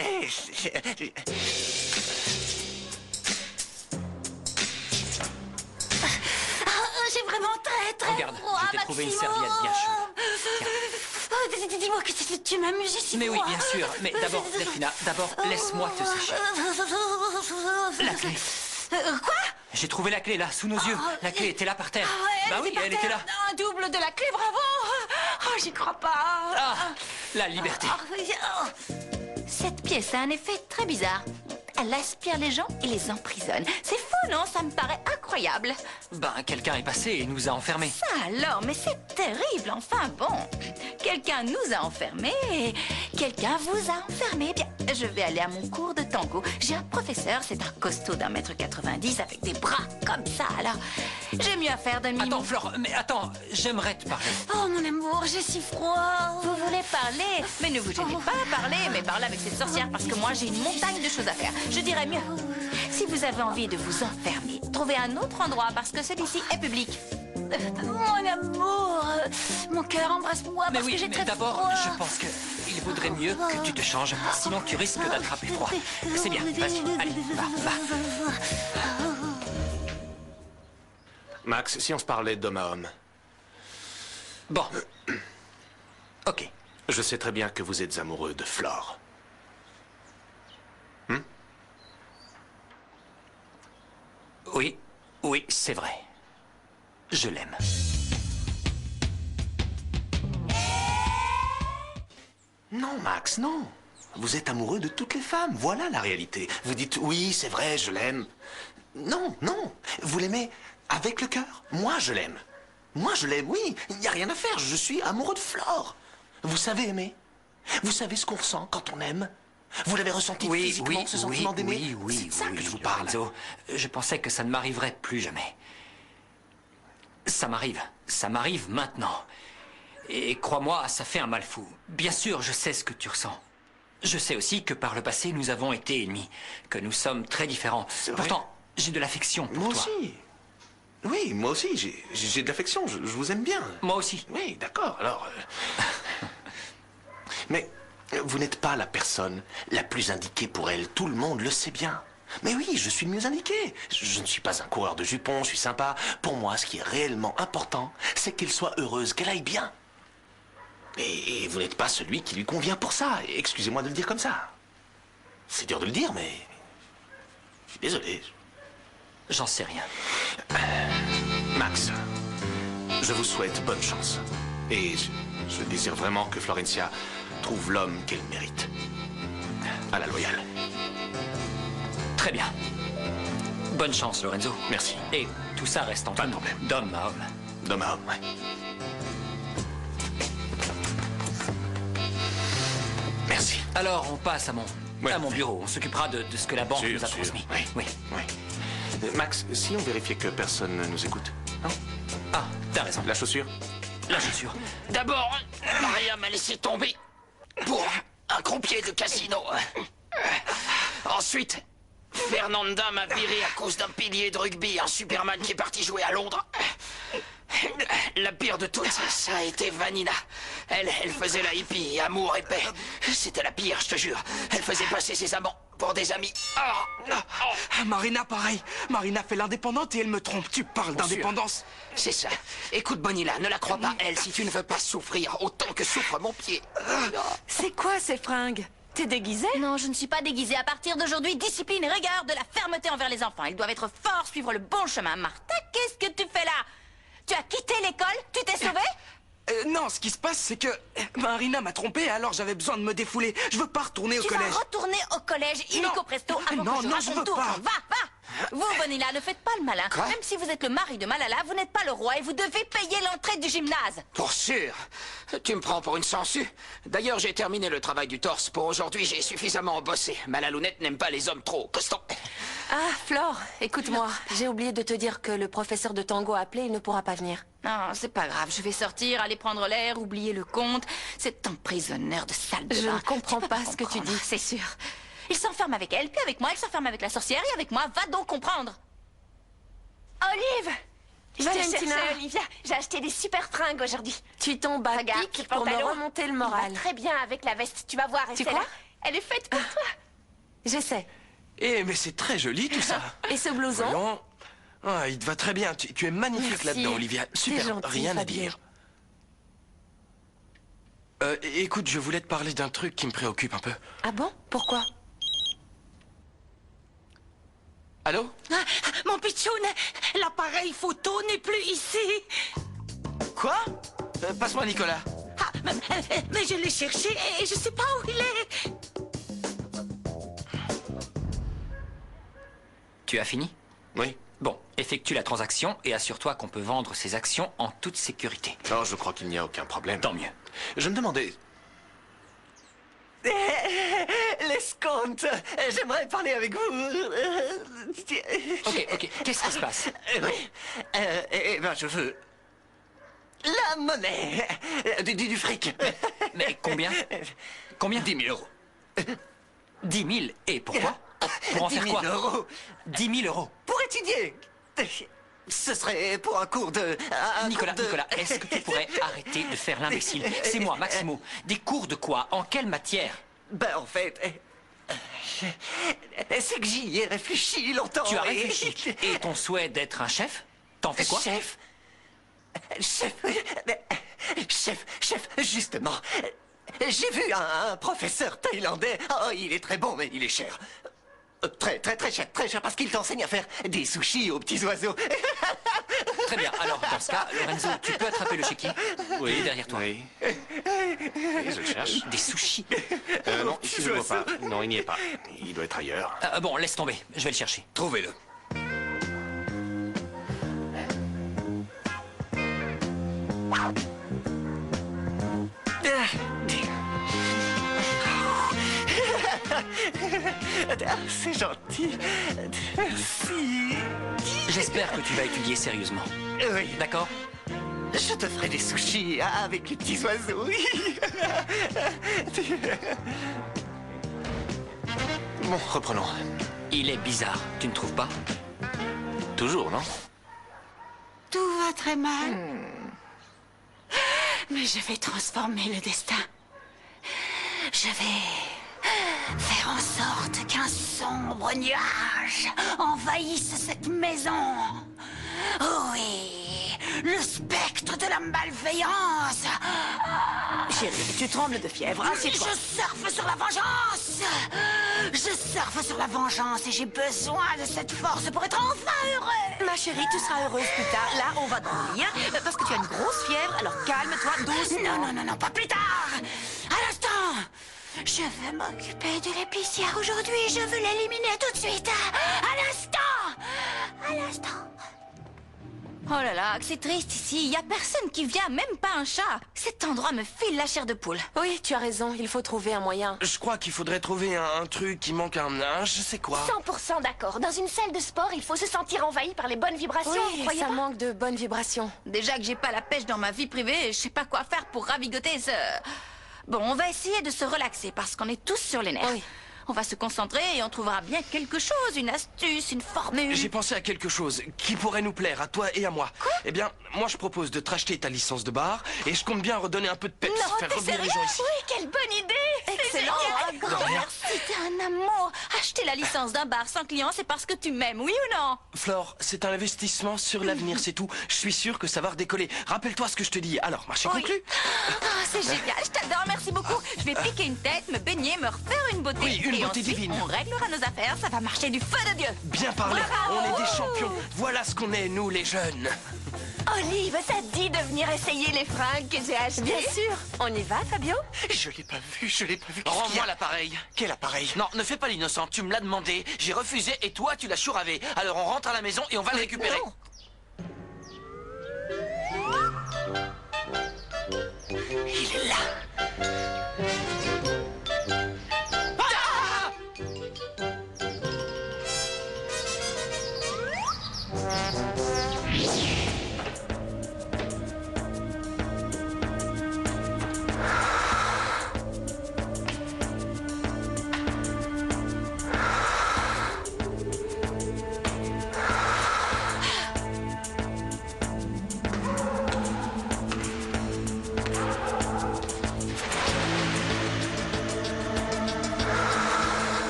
J'ai vraiment très Regarde, froid, je t'ai trouvé une Maximo. serviette bien chaude. Dis-moi que tu m'amuses ici. Mais oui, bien sûr. Mais d'abord, Delphina, d'abord, laisse-moi te sécher. La clé. Quoi? J'ai trouvé la clé là, sous nos yeux. La clé était là par terre. Bah oui, elle était là. Un double de la clé, bravo. Oh, j'y crois pas. Ah, la liberté. Cette pièce a un effet très bizarre. Elle aspire les gens et les emprisonne. C'est fou, non? Ça me paraît incroyable. Ben, quelqu'un est passé et nous a enfermés. Ça alors, mais c'est terrible. Enfin bon, quelqu'un nous a enfermés et quelqu'un vous a enfermés. Bien, je vais aller à mon cours de tango. J'ai un professeur, c'est un costaud d'1,90 m avec des bras comme ça. Alors, j'ai mieux à faire de Attends, Flore, mais attends, j'aimerais te parler. Oh mon amour, j'ai si froid. Vous voulez parler? Mais ne vous gênez pas à parler, mais parlez avec cette sorcière parce que moi j'ai une montagne de choses à faire. Je dirais mieux, si vous avez envie de vous enfermer, trouvez un autre endroit parce que celui-ci est public. Mon amour, mon cœur, embrasse-moi parce que j'ai très froid. D'abord, je pense qu'il vaudrait mieux que tu te changes, sinon tu risques d'attraper froid. C'est bien, vas-y, allez, va. Max, si on se parlait d'homme à homme. Bon. Ok. Je sais très bien que vous êtes amoureux de Flore. Oui, c'est vrai. Je l'aime. Non, Max, non. Vous êtes amoureux de toutes les femmes, voilà la réalité. Vous dites, oui, c'est vrai, je l'aime. Non, non, vous l'aimez avec le cœur. Moi, je l'aime. Moi, je l'aime, oui, il n'y a rien à faire, je suis amoureux de Flore. Vous savez aimer. Vous savez ce qu'on ressent quand on aime. Vous l'avez ressenti physiquement, ce sentiment d'aimer. C'est de ça que je vous parle. Lorenzo, je pensais que ça ne m'arriverait plus jamais. Ça m'arrive maintenant. Et crois-moi, ça fait un mal fou. Bien sûr, je sais ce que tu ressens. Je sais aussi que par le passé, nous avons été ennemis, que nous sommes très différents. Pourtant, j'ai de l'affection pour toi. Moi aussi. Oui, moi aussi, j'ai de l'affection, je vous aime bien. Moi aussi. Oui, d'accord, alors... Mais vous n'êtes pas la personne la plus indiquée pour elle, tout le monde le sait bien. Mais oui, je suis le mieux indiqué. Je ne suis pas un coureur de jupons, je suis sympa. Pour moi, ce qui est réellement important, c'est qu'elle soit heureuse, qu'elle aille bien. Et vous n'êtes pas celui qui lui convient pour ça. Excusez-moi de le dire comme ça. C'est dur de le dire, mais... Je suis désolé. J'en sais rien. Max, je vous souhaite bonne chance. Et je désire vraiment que Florencia trouve l'homme qu'elle mérite. À la loyale. Très bien. Bonne chance, Lorenzo. Merci. Et tout ça reste entre nous, d'homme à homme. D'homme à homme, ouais. Merci. Alors, on passe à mon bureau. On s'occupera de ce que la banque nous a transmis. Oui. Max, si on vérifiait que personne ne nous écoute, non? Ah, t'as raison. La chaussure? La chaussure. D'abord, Maria m'a laissé tomber pour un croupier de casino. Ensuite, Fernanda m'a viré à cause d'un pilier de rugby, un Superman qui est parti jouer à Londres. La pire de toutes, ça a été Vanina. Elle faisait la hippie, amour et paix. C'était la pire, je te jure. Elle faisait passer ses amants pour des amis. Marina, pareil. Marina fait l'indépendante et elle me trompe. Tu parles d'indépendance. C'est ça. Écoute, Bonilla, ne la crois pas, elle, si tu ne veux pas souffrir autant que souffre mon pied. C'est quoi ces fringues? T'es déguisée? Non, je ne suis pas déguisée. À partir d'aujourd'hui, discipline et rigueur, de la fermeté envers les enfants. Ils doivent être forts, suivre le bon chemin. Martha, qu'est-ce que tu fais là? Tu as quitté l'école? Tu t'es sauvée? Non, ce qui se passe, c'est que Marina m'a trompé, alors j'avais besoin de me défouler. Je veux pas retourner au collège. Tu vas retourner au collège, illico presto, avant que je je veux tout. pas. Va. Vous, Bonilla, ne faites pas le malin. Quoi? Même si vous êtes le mari de Malala, vous n'êtes pas le roi et vous devez payer l'entrée du gymnase. Pour sûr. Tu me prends pour une sangsue. D'ailleurs, j'ai terminé le travail du torse. Pour aujourd'hui, j'ai suffisamment bossé. Malalounette n'aime pas les hommes trop costauds. Ah, Flore, écoute-moi. J'ai oublié de te dire que le professeur de tango a appelé, il ne pourra pas venir. Non, c'est pas grave. Je vais sortir, aller prendre l'air, oublier le compte. Cet emprisonneur de salle de bain. Je ne comprends pas ce que tu dis. C'est sûr. Il s'enferme avec elle, puis avec moi, il s'enferme avec la sorcière, et avec moi, va donc comprendre. Olive! Valentina, Olivia, j'ai acheté des super fringues aujourd'hui. Tu tombes à pic pour me remonter le moral. Très bien avec la veste, tu vas voir. Tu crois? Elle est faite pour toi. J'essaie. Mais c'est très joli tout ça. Et ce blouson? Voyons. Ah, il te va très bien. Tu es magnifique là-dedans, Olivia. Super, gentil, rien à Fabien. dire. Écoute, je voulais te parler d'un truc qui me préoccupe un peu. Ah bon? Pourquoi? Allô? Mon pitchoun, l'appareil photo n'est plus ici. Quoi? Passe-moi Nicolas. Mais je l'ai cherché et je sais pas où il est. Tu as fini? Oui. Bon, effectue la transaction et assure-toi qu'on peut vendre ces actions en toute sécurité. Non, je crois qu'il n'y a aucun problème. Tant mieux. Je me demandais... L'escompte, j'aimerais parler avec vous. Ok, qu'est-ce qui se passe? Je veux... la monnaie. Du fric. Mais combien? Combien? 10 000 euros. 10 000? Et pourquoi? Pour en faire quoi? 10 000 euros. 10 000 euros. Pour étudier. Ce serait pour un cours de... Nicolas, est-ce que tu pourrais arrêter de faire l'imbécile? C'est moi, Maximo. Des cours de quoi? En quelle matière? En fait... c'est que j'y ai réfléchi longtemps. Tu as réfléchi? Et ton souhait d'être un chef? T'en fais quoi? Chef, justement. J'ai vu un professeur thaïlandais. Oh, il est très bon, mais il est cher. Très cher, parce qu'il t'enseigne à faire des sushis aux petits oiseaux. Très bien, alors dans ce cas, Lorenzo, tu peux attraper le chéquier? Oui, il est derrière toi. Oui. Oui, je le cherche. Des sushis? Non, ici je ne le vois pas. Non, il n'y est pas. Il doit être ailleurs. Bon, laisse tomber, je vais le chercher. Trouvez-le. C'est gentil. Merci. J'espère que tu vas étudier sérieusement. Oui. D'accord? Je te ferai des sushis avec les petits oiseaux, oui. Bon, reprenons. Il est bizarre, tu ne trouves pas? Toujours, non? Tout va très mal. Mais je vais transformer le destin. Je vais faire en sorte qu'un sombre nuage envahisse cette maison. Oh oui, le spectre de la malveillance. Chérie, tu trembles de fièvre, assieds-toi. Je surfe sur la vengeance. Je surfe sur la vengeance et j'ai besoin de cette force pour être enfin heureux. Ma chérie, tu seras heureuse plus tard. Là, on va dormir parce que tu as une grosse fièvre, alors calme-toi doucement. Non, pas plus tard. À l'instant. Je veux m'occuper de l'épicière aujourd'hui. Je veux l'éliminer tout de suite. À l'instant. Oh là là, c'est triste ici. Il y a personne qui vient, même pas un chat. Cet endroit me file la chair de poule. Oui, tu as raison. Il faut trouver un moyen. Je crois qu'il faudrait trouver un truc qui manque je sais quoi. 100% d'accord. Dans une salle de sport, il faut se sentir envahi par les bonnes vibrations. Oui, vous croyez ça pas? manque de bonnes vibrations. Déjà que j'ai pas la pêche dans ma vie privée, je sais pas quoi faire pour ravigoter ce... Bon, on va essayer de se relaxer parce qu'on est tous sur les nerfs. Oui. On va se concentrer et on trouvera bien quelque chose, une astuce, une formule. J'ai pensé à quelque chose qui pourrait nous plaire, à toi et à moi. Quoi? Eh bien, moi je propose de te racheter ta licence de bar et je compte bien redonner un peu de peps, faire revenir les gens ici. Oui, quelle bonne idée. Excellent. Un grand merci, t'es un amour. Acheter la licence d'un bar sans client, c'est parce que tu m'aimes, oui ou non? Flore, c'est un investissement sur l'avenir, c'est tout. Je suis sûr que ça va redécoller. Rappelle-toi ce que je te dis. Alors, marché conclu. C'est génial, je t'adore, merci beaucoup. Je vais piquer une tête, me baigner, me refaire une beauté. Oui, une et beauté ensuite, divine. On réglera nos affaires, ça va marcher du feu de Dieu. Bien parlé, Bravo. on est des champions. Voilà ce qu'on est, nous les jeunes. Olive, ça te dit de venir essayer les fringues que j'ai achetées? Bien sûr. On y va, Fabio? Je l'ai pas vu. Rends-moi l'appareil. Quel appareil? Non, ne fais pas l'innocent, tu me l'as demandé, j'ai refusé et toi tu l'as chouravé. Alors on rentre à la maison et on va le récupérer. Non. Il est là.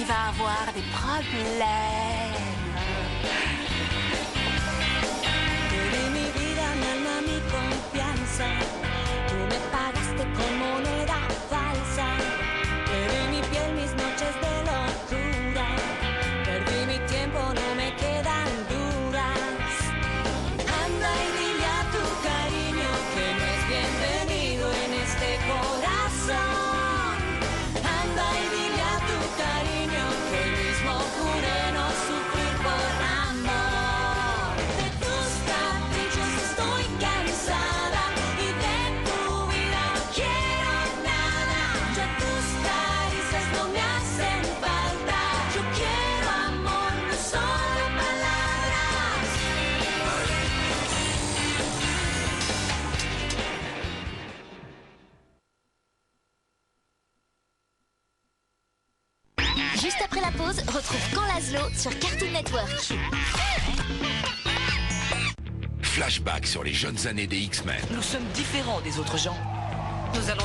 va avoir des problèmes. Te di mi vida, mi alma, mi confianza. Tú me pagaste con moneda falsa. Te di mi piel, mis noches de locura. Perdí mi tiempo, no me quedan dudas. Anda y dile a tu cariño que no es bienvenido en este corazón. Anda y dile a tu cariño que hoy mismo juré no sufrir por amor. De tus caprichos estoy cansada y de tu vida no quiero nada. Ya tus caricias no me hacen falta. Yo quiero amor, no solo palabras. Juste après la pause, retrouve Quand Laszlo sur Cartoon Network. Flashback sur les jeunes années des X-Men. Nous sommes différents des autres gens. Nous allons